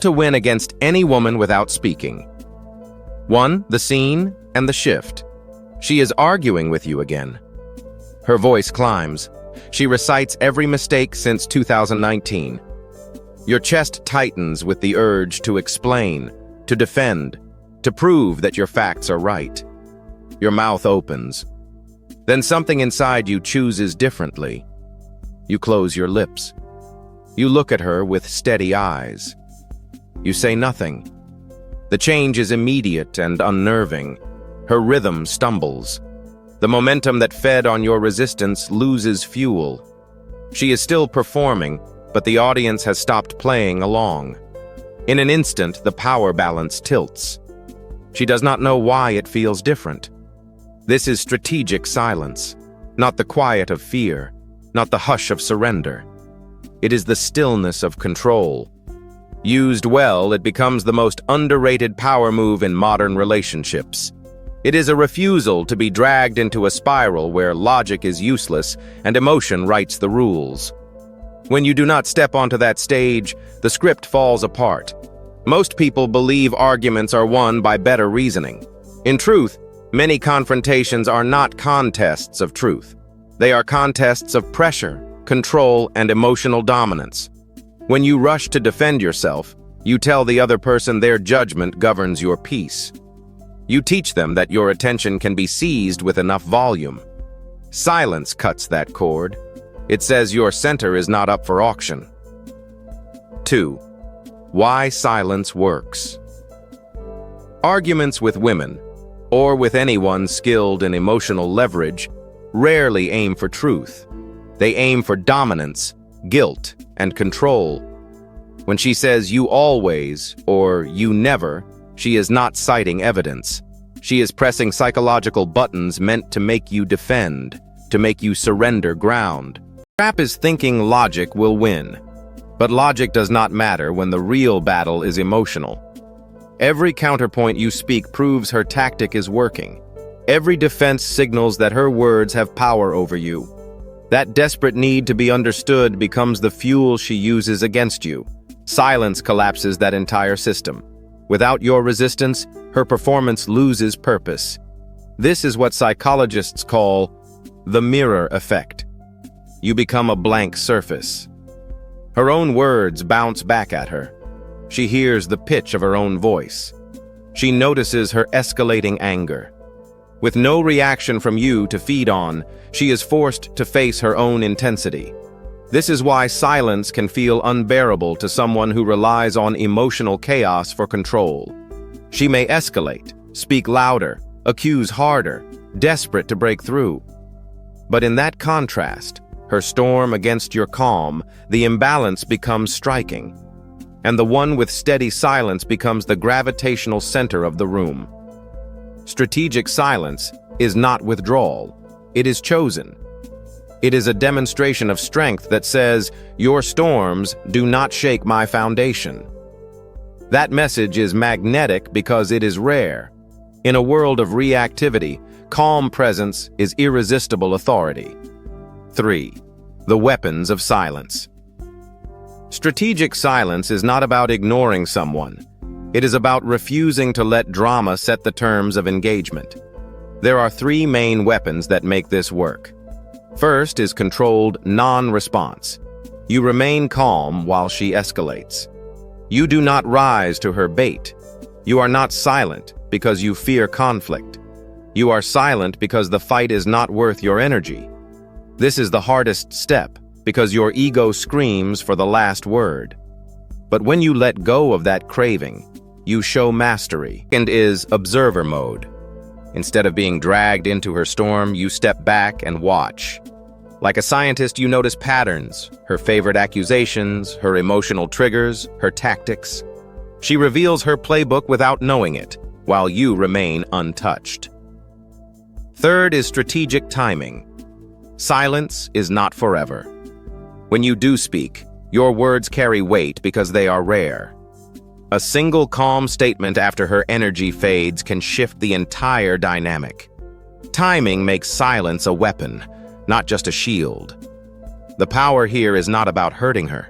To win against any woman without speaking. 1. The scene and the shift. She is arguing with you again. Her voice climbs. She recites every mistake since 2019. Your chest tightens with the urge to explain, to defend, to prove that your facts are right. Your mouth opens. Then something inside you chooses differently. You close your lips. You look at her with steady eyes. You say nothing. The change is immediate and unnerving. Her rhythm stumbles. The momentum that fed on your resistance loses fuel. She is still performing, but the audience has stopped playing along. In an instant, the power balance tilts. She does not know why it feels different. This is strategic silence, not the quiet of fear, not the hush of surrender. It is the stillness of control. Used well, it becomes the most underrated power move in modern relationships. It is a refusal to be dragged into a spiral where logic is useless and emotion writes the rules. When you do not step onto that stage, the script falls apart. Most people believe arguments are won by better reasoning. In truth, many confrontations are not contests of truth. They are contests of pressure, control, and emotional dominance. When you rush to defend yourself, you tell the other person their judgment governs your peace. You teach them that your attention can be seized with enough volume. Silence cuts that cord. It says your center is not up for auction. 2. Why silence works. Arguments with women, or with anyone skilled in emotional leverage, rarely aim for truth. They aim for dominance, guilt, and control. When she says you always or you never, she is not citing evidence. She is pressing psychological buttons meant to make you defend, to make you surrender ground. The trap is thinking logic will win. But logic does not matter when the real battle is emotional. Every counterpoint you speak proves her tactic is working. Every defense signals that her words have power over you. That desperate need to be understood becomes the fuel she uses against you. Silence collapses that entire system. Without your resistance, her performance loses purpose. This is what psychologists call the mirror effect. You become a blank surface. Her own words bounce back at her. She hears the pitch of her own voice. She notices her escalating anger. With no reaction from you to feed on, she is forced to face her own intensity. This is why silence can feel unbearable to someone who relies on emotional chaos for control. She may escalate, speak louder, accuse harder, desperate to break through. But in that contrast, her storm against your calm, the imbalance becomes striking. And the one with steady silence becomes the gravitational center of the room. Strategic silence is not withdrawal. It is chosen. It is a demonstration of strength that says, your storms do not shake my foundation. That message is magnetic because it is rare. In a world of reactivity, calm presence is irresistible authority. 3. The weapons of silence. Strategic silence is not about ignoring someone. It is about refusing to let drama set the terms of engagement. There are 3 main weapons that make this work. First is controlled non-response. You remain calm while she escalates. You do not rise to her bait. You are not silent because you fear conflict. You are silent because the fight is not worth your energy. This is the hardest step because your ego screams for the last word. But when you let go of that craving, you show mastery. And is observer mode. Instead of being dragged into her storm, you step back and watch. Like a scientist, you notice patterns, her favorite accusations, her emotional triggers, her tactics. She reveals her playbook without knowing it, while you remain untouched. Third is strategic timing. Silence is not forever. When you do speak, your words carry weight because they are rare. A single calm statement after her energy fades can shift the entire dynamic. Timing makes silence a weapon, not just a shield. The power here is not about hurting her.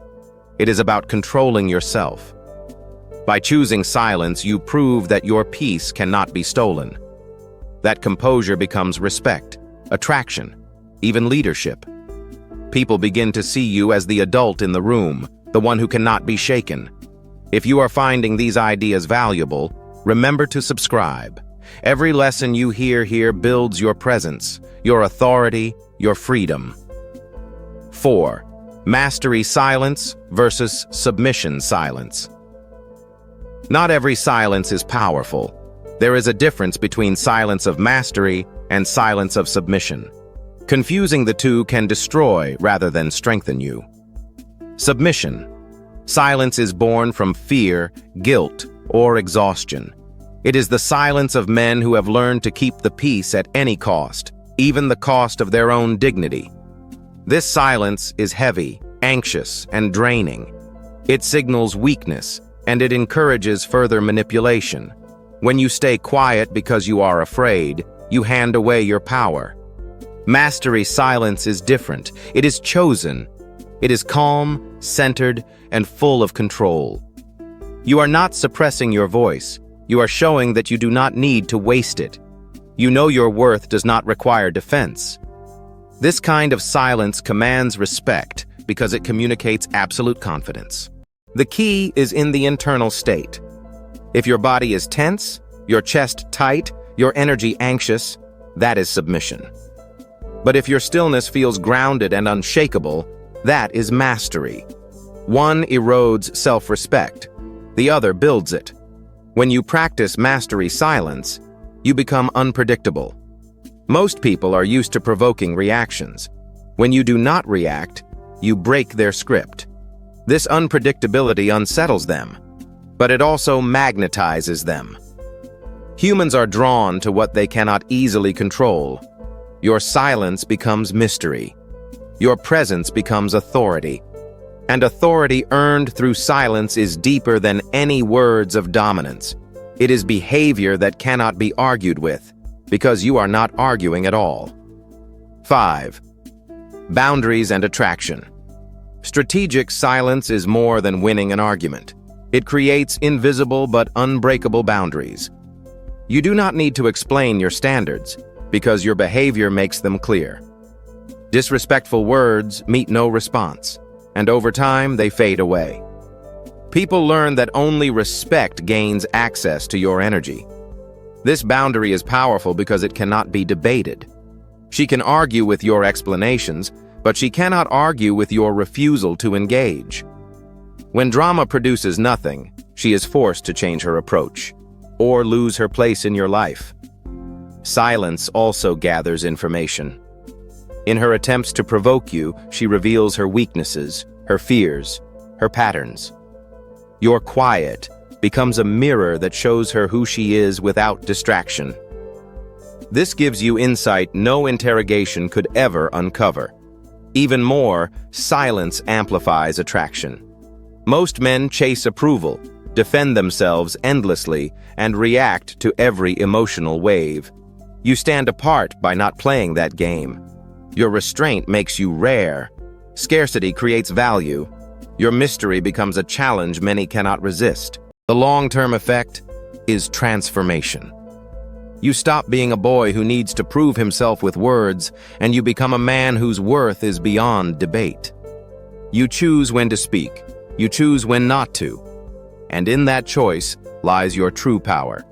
It is about controlling yourself. By choosing silence, you prove that your peace cannot be stolen. That composure becomes respect, attraction, even leadership. People begin to see you as the adult in the room, the one who cannot be shaken. If you are finding these ideas valuable, remember to subscribe. Every lesson you hear here builds your presence, your authority, your freedom. 4. Mastery silence versus submission silence. Not every silence is powerful. There is a difference between silence of mastery and silence of submission. Confusing the two can destroy rather than strengthen you. Submission. Silence is born from fear, guilt, or exhaustion. It is the silence of men who have learned to keep the peace at any cost, even the cost of their own dignity. This silence is heavy, anxious, and draining. It signals weakness, and it encourages further manipulation. When you stay quiet because you are afraid, you hand away your power. Mastery silence is different. It is chosen. It is calm, centered, and full of control. You are not suppressing your voice. You are showing that you do not need to waste it. You know your worth does not require defense. This kind of silence commands respect because it communicates absolute confidence. The key is in the internal state. If your body is tense, your chest tight, your energy anxious, that is submission. But if your stillness feels grounded and unshakable, that is mastery. One erodes self-respect. The other builds it. When you practice mastery silence, you become unpredictable. Most people are used to provoking reactions. When you do not react, you break their script. This unpredictability unsettles them, but it also magnetizes them. Humans are drawn to what they cannot easily control. Your silence becomes mystery. Your presence becomes authority. And authority earned through silence is deeper than any words of dominance. It is behavior that cannot be argued with, because you are not arguing at all. 5. Boundaries and attraction. Strategic silence is more than winning an argument. It creates invisible but unbreakable boundaries. You do not need to explain your standards, because your behavior makes them clear. Disrespectful words meet no response, and over time they fade away. People learn that only respect gains access to your energy. This boundary is powerful because it cannot be debated. She can argue with your explanations, but she cannot argue with your refusal to engage. When drama produces nothing, she is forced to change her approach, or lose her place in your life. Silence also gathers information. In her attempts to provoke you, she reveals her weaknesses, her fears, her patterns. Your quiet becomes a mirror that shows her who she is without distraction. This gives you insight no interrogation could ever uncover. Even more, silence amplifies attraction. Most men chase approval, defend themselves endlessly, and react to every emotional wave. You stand apart by not playing that game. Your restraint makes you rare. Scarcity creates value. Your mystery becomes a challenge many cannot resist. The long-term effect is transformation. You stop being a boy who needs to prove himself with words, and you become a man whose worth is beyond debate. You choose when to speak. You choose when not to. And in that choice lies your true power.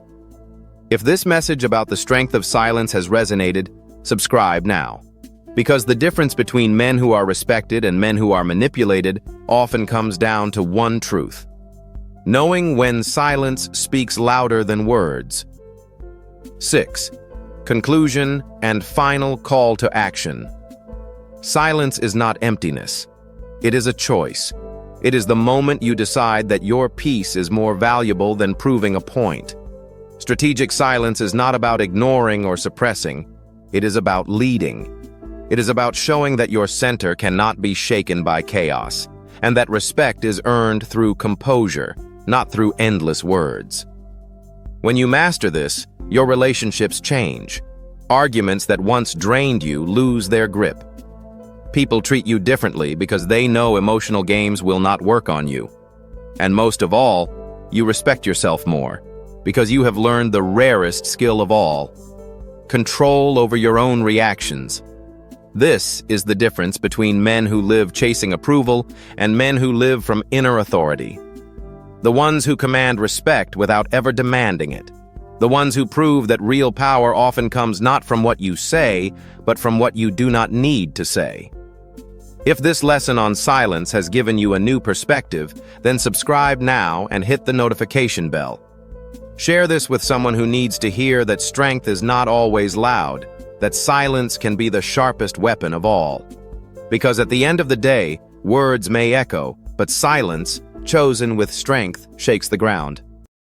If this message about the strength of silence has resonated, subscribe now. Because the difference between men who are respected and men who are manipulated often comes down to one truth: knowing when silence speaks louder than words. 6. Conclusion and final call to action. Silence is not emptiness. It is a choice. It is the moment you decide that your peace is more valuable than proving a point. Strategic silence is not about ignoring or suppressing. It is about leading. It is about showing that your center cannot be shaken by chaos, and that respect is earned through composure, not through endless words. When you master this, your relationships change. Arguments that once drained you lose their grip. People treat you differently because they know emotional games will not work on you. And most of all, you respect yourself more, because you have learned the rarest skill of all: control over your own reactions. This is the difference between men who live chasing approval and men who live from inner authority. The ones who command respect without ever demanding it. The ones who prove that real power often comes not from what you say, but from what you do not need to say. If this lesson on silence has given you a new perspective, then subscribe now and hit the notification bell. Share this with someone who needs to hear that strength is not always loud, that silence can be the sharpest weapon of all. Because at the end of the day, words may echo, but silence, chosen with strength, shakes the ground.